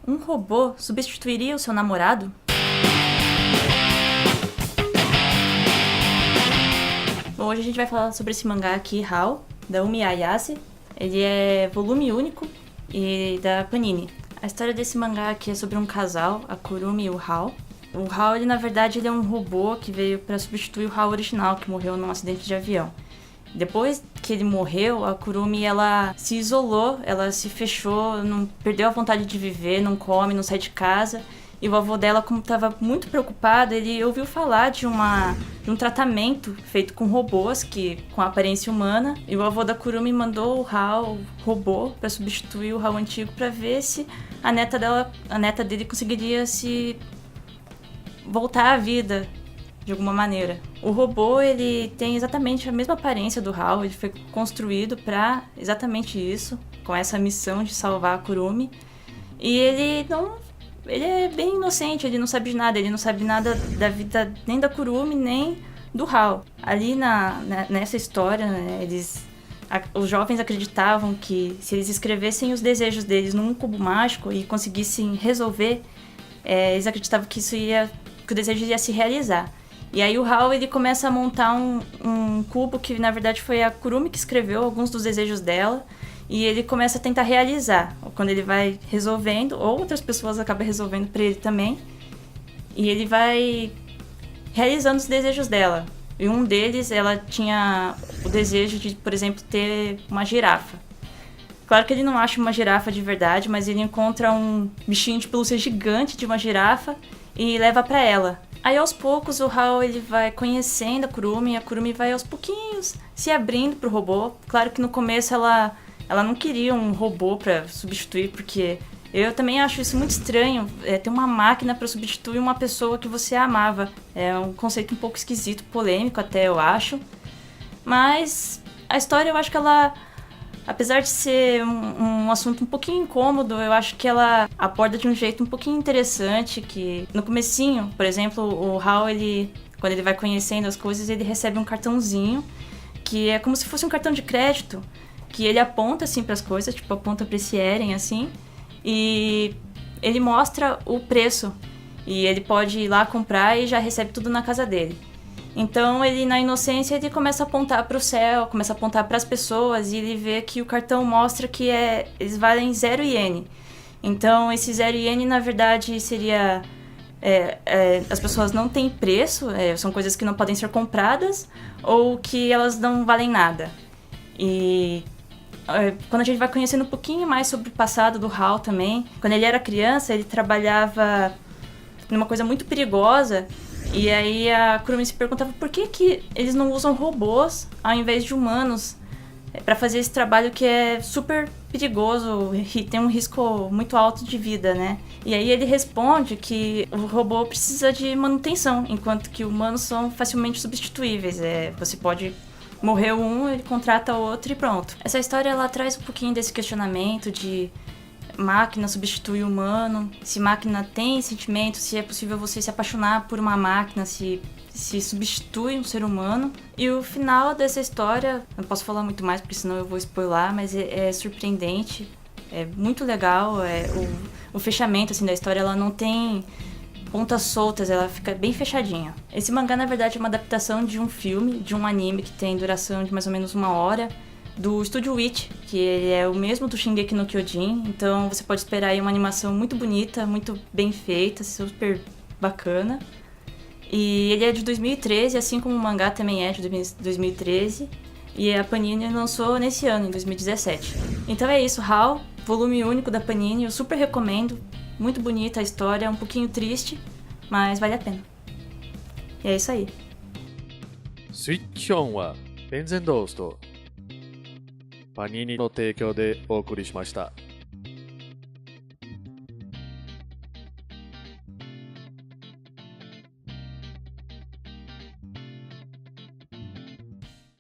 Um robô substituiria o seu namorado? Bom, hoje a gente vai falar sobre esse mangá aqui, Hao, da Umi Ayase. Ele é volume único e da Panini. A história desse mangá aqui é sobre um casal, a Kurumi e o Hao. O Hao, ele, na verdade, ele é um robô que veio para substituir o Hao original, que morreu num acidente de avião. Depois que ele morreu, a Kurumi, ela se isolou, ela se fechou, não perdeu a vontade de viver, não come, não sai de casa. E o avô dela, como estava muito preocupado, ele ouviu falar de um tratamento feito com robôs, com aparência humana. E o avô da Kurumi mandou o Hao, o robô, para substituir o Hao antigo, para ver se a neta dele conseguiria se voltar à vida de alguma maneira. O robô, ele tem exatamente a mesma aparência do Hao, ele foi construído para exatamente isso, com essa missão de salvar a Kurumi. E ele é bem inocente, ele não sabe de nada, ele não sabe nada da vida nem da Kurumi, nem do Hao. Ali nessa história, né, os jovens acreditavam que se eles escrevessem os desejos deles num cubo mágico e conseguissem resolver, eles acreditavam que que o desejo ia se realizar. E aí o Hao, ele começa a montar um cubo que na verdade foi a Kurumi que escreveu alguns dos desejos dela, e ele começa a tentar realizar. Quando ele vai resolvendo, ou outras pessoas acabam resolvendo para ele também, e ele vai realizando os desejos dela. E um deles, ela tinha o desejo de, por exemplo, ter uma girafa. Claro que ele não acha uma girafa de verdade, mas ele encontra um bichinho de pelúcia gigante de uma girafa e leva para ela. Aí aos poucos o Hao, ele vai conhecendo a Kurumi, e a Kurumi vai aos pouquinhos se abrindo pro robô. Claro que no começo ela não queria um robô para substituir, porque eu também acho isso muito estranho, ter uma máquina para substituir uma pessoa que você amava. É um conceito um pouco esquisito, polêmico até, eu acho. Mas a história, eu acho que ela, apesar de ser um assunto um pouquinho incômodo, eu acho que ela aborda de um jeito um pouquinho interessante, que no comecinho, por exemplo, o Hao, quando ele vai conhecendo as coisas, ele recebe um cartãozinho, que é como se fosse um cartão de crédito, que ele aponta assim para as coisas, tipo, aponta para esse Eren, assim, e ele mostra o preço, e ele pode ir lá comprar e já recebe tudo na casa dele. Então ele, na inocência, ele começa a apontar para o céu, começa a apontar para as pessoas, e ele vê que o cartão mostra que eles valem 0 iene. Então esse 0 iene, na verdade, seria as pessoas não têm preço, são coisas que não podem ser compradas, ou que elas não valem nada. E quando a gente vai conhecendo um pouquinho mais sobre o passado do Hao também, quando ele era criança, ele trabalhava numa coisa muito perigosa. E aí a Kurumi se perguntava por que eles não usam robôs ao invés de humanos para fazer esse trabalho que é super perigoso e tem um risco muito alto de vida, né? E aí ele responde que o robô precisa de manutenção, enquanto que humanos são facilmente substituíveis. Você pode morrer um, ele contrata outro e pronto. Essa história, ela traz um pouquinho desse questionamento de máquina substitui o humano, se máquina tem sentimento, se é possível você se apaixonar por uma máquina, se substitui um ser humano. E o final dessa história, não posso falar muito mais porque senão eu vou spoiler, mas é surpreendente, é muito legal, o fechamento assim da história, ela não tem pontas soltas, ela fica bem fechadinha. Esse mangá, na verdade, é uma adaptação de um filme, de um anime que tem duração de mais ou menos 1 hora, do Estúdio Witch, que ele é o mesmo do Shingeki no Kyojin, então você pode esperar aí uma animação muito bonita, muito bem feita, super bacana. E ele é de 2013, assim como o mangá também é de 2013, e a Panini lançou nesse ano, em 2017. Então é isso, Hao, volume único da Panini, eu super recomendo, muito bonita a história, um pouquinho triste, mas vale a pena. E é isso aí. スイッチオンはベンゼントーストパニーニの提供でお送りしました。